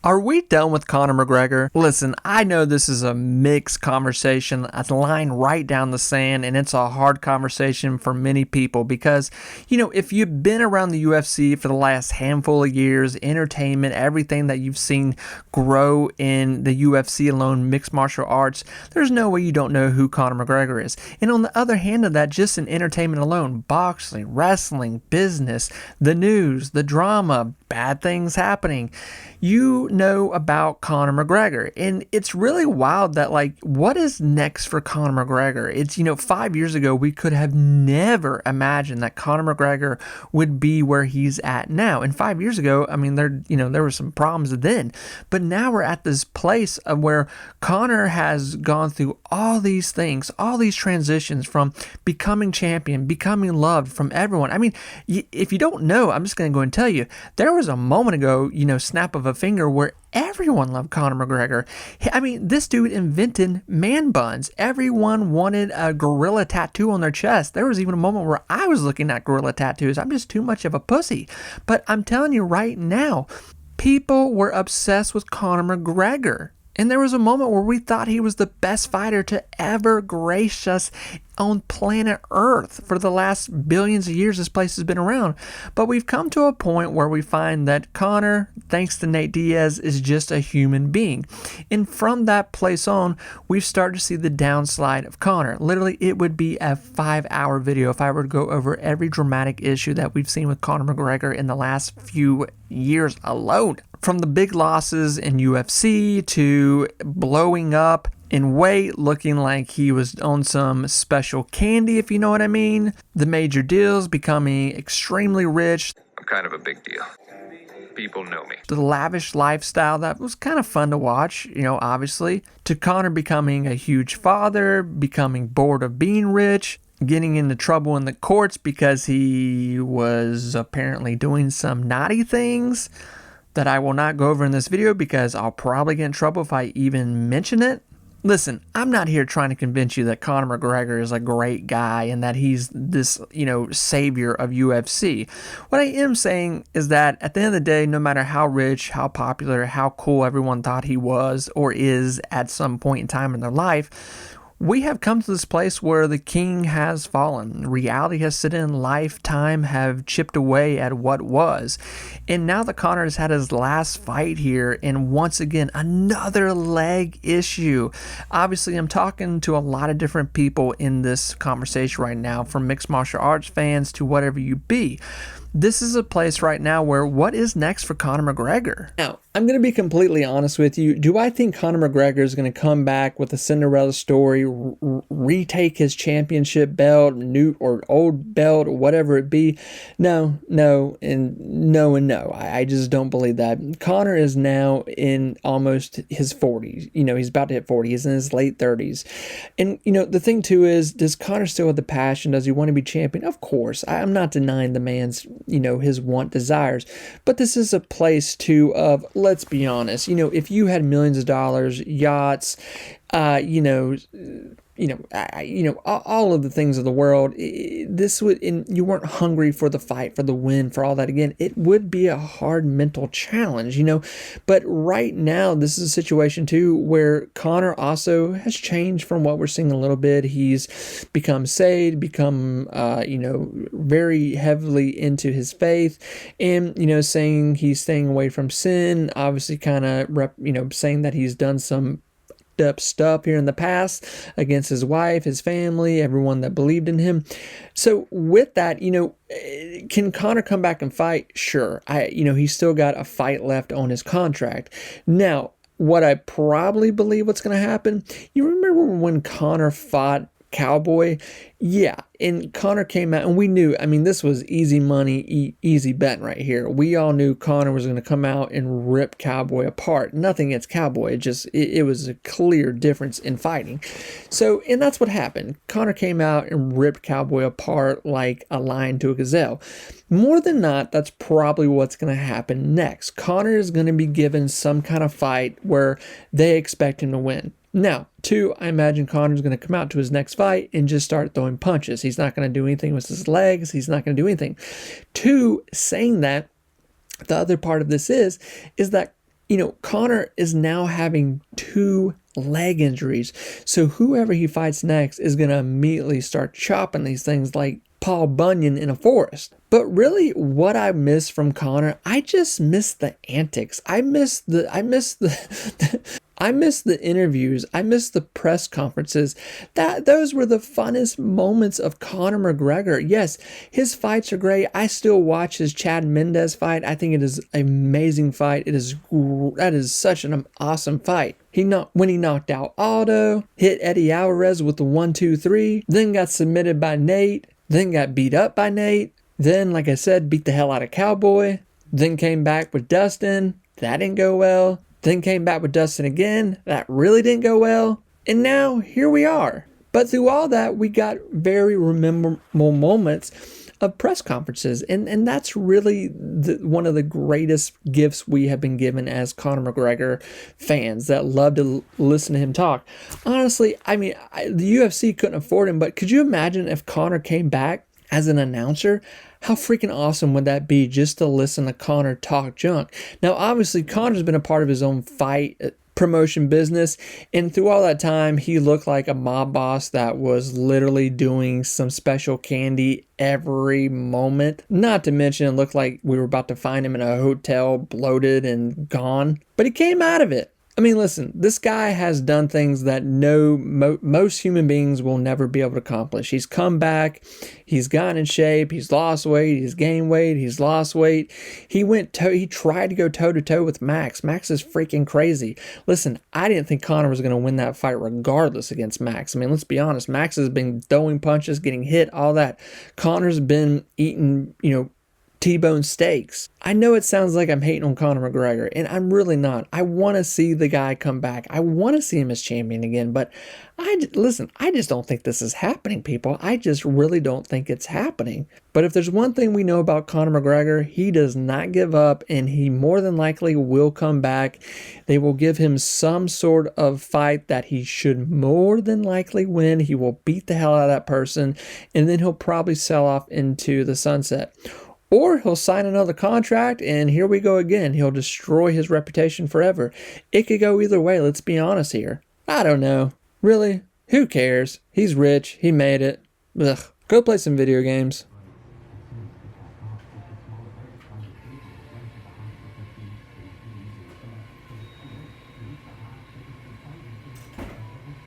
Are we done with Conor McGregor? Listen, I know this is a mixed conversation, a line right down the sand, and it's a hard conversation for many people because, if you've been around the UFC for the last handful of years, entertainment, everything that you've seen grow in the UFC alone, mixed martial arts, there's no way you don't know who Conor McGregor is. And on the other hand of that, just in entertainment alone, boxing, wrestling, business, the news, the drama, bad things happening, you know about Conor McGregor. And it's really wild that, what is next for Conor McGregor? It's, 5 years ago, we could have never imagined that Conor McGregor would be where he's at now. And 5 years ago, there were some problems then. But now we're at this place of where Conor has gone through all these things, all these transitions from becoming champion, becoming loved from everyone. If you don't know, I'm just going to go and tell you, there was a moment ago, snap of a finger where everyone loved Conor McGregor. This dude invented man buns. Everyone wanted a gorilla tattoo on their chest. There was even a moment where I was looking at gorilla tattoos. I'm just too much of a pussy. But I'm telling you right now, people were obsessed with Conor McGregor. And there was a moment where we thought he was the best fighter to ever grace us on planet Earth for the last billions of years this place has been around. But we've come to a point where we find that Conor, thanks to Nate Diaz, is just a human being. And from that place on, we've started to see the downslide of Conor. Literally, it would be a 5-hour video if I were to go over every dramatic issue that we've seen with Conor McGregor in the last few years alone. From the big losses in UFC to blowing up in weight, looking like he was on some special candy, if you know what I mean. The major deals, becoming extremely rich. I'm kind of a big deal. People know me. The lavish lifestyle that was kind of fun to watch, obviously. To Conor becoming a huge father, becoming bored of being rich, getting into trouble in the courts because he was apparently doing some naughty things that I will not go over in this video because I'll probably get in trouble if I even mention it. Listen, I'm not here trying to convince you that Conor McGregor is a great guy and that he's this, savior of UFC. What I am saying is that at the end of the day, no matter how rich, how popular, how cool everyone thought he was or is at some point in time in their life, we have come to this place where the king has fallen. Reality has set in, lifetime have chipped away at what was. And now that Conor has had his last fight here, and once again, another leg issue. Obviously, I'm talking to a lot of different people in this conversation right now, from mixed martial arts fans to whatever you be. This is a place right now where what is next for Conor McGregor? Now, I'm going to be completely honest with you. Do I think Conor McGregor is going to come back with a Cinderella story, retake his championship belt, new or old belt, or whatever it be? No, and no. I just don't believe that. Conor is now in almost his 40s. He's about to hit 40. He's in his late 30s. And, the thing too is, does Conor still have the passion? Does he want to be champion? Of course. I'm not denying the man's his want desires, but this is a place too of, let's be honest, if you had millions of dollars, yachts, all of the things of the world, this would, and you weren't hungry for the fight, for the win, for all that again, it would be a hard mental challenge, but right now, this is a situation too, where Conor also has changed from what we're seeing a little bit. He's become saved, very heavily into his faith, and, saying he's staying away from sin, obviously kind of, saying that he's done some up stuff here in the past against his wife, his family, everyone that believed in him. So with that, can Conor come back and fight? Sure. He's still got a fight left on his contract. Now, what I probably believe what's going to happen, you remember when Conor fought Cowboy? Yeah, and Conor came out, and we knew, this was easy money, easy bet right here. We all knew Conor was going to come out and rip Cowboy apart. Nothing against Cowboy, it was a clear difference in fighting. So, and that's what happened. Conor came out and ripped Cowboy apart like a lion to a gazelle. More than not, that's probably what's going to happen next. Conor is going to be given some kind of fight where they expect him to win. Now, two, I imagine Conor's going to come out to his next fight and just start throwing punches. He's not going to do anything with his legs. He's not going to do anything. Two, saying that, the other part of this is that Conor is now having 2 leg injuries. So whoever he fights next is going to immediately start chopping these things like Paul Bunyan in a forest. But really, what I miss from Conor, I just miss the antics. I miss the I miss the interviews. I miss the press conferences. Those were the funnest moments of Conor McGregor. Yes, his fights are great. I still watch his Chad Mendez fight. I think it is an amazing fight. That is such an awesome fight. When he knocked out Aldo, hit Eddie Alvarez with the 1-2-3, then got submitted by Nate, then got beat up by Nate, then, like I said, beat the hell out of Cowboy, then came back with Dustin. That didn't go well. Then came back with Dustin again. That really didn't go well. And now, here we are. But through all that, we got very memorable moments of press conferences. And that's really one of the greatest gifts we have been given as Conor McGregor fans that love to listen to him talk. Honestly, I mean, the UFC couldn't afford him, but could you imagine if Conor came back as an announcer? How freaking awesome would that be just to listen to Conor talk junk? Now, obviously, Conor's been a part of his own fight promotion business, and through all that time, he looked like a mob boss that was literally doing some special candy every moment. Not to mention, it looked like we were about to find him in a hotel, bloated and gone. But he came out of it. I mean, listen, this guy has done things that most human beings will never be able to accomplish. He's come back, he's gotten in shape, he's lost weight, he's gained weight, he's lost weight. He tried to go toe-to-toe with Max. Max is freaking crazy. Listen, I didn't think Conor was going to win that fight regardless against Max. I mean, let's be honest. Max has been throwing punches, getting hit, all that. Conor's been eating, T-bone steaks. I know it sounds like I'm hating on Conor McGregor, and I'm really not. I want to see the guy come back. I want to see him as champion again, but I just don't think this is happening, people. I just really don't think it's happening. But if there's one thing we know about Conor McGregor, he does not give up, and he more than likely will come back. They will give him some sort of fight that he should more than likely win. He will beat the hell out of that person, and then he'll probably sell off into the sunset. Or he'll sign another contract, and here we go again. He'll destroy his reputation forever. It could go either way, let's be honest here. I don't know. Really? Who cares? He's rich. He made it. Ugh. Go play some video games.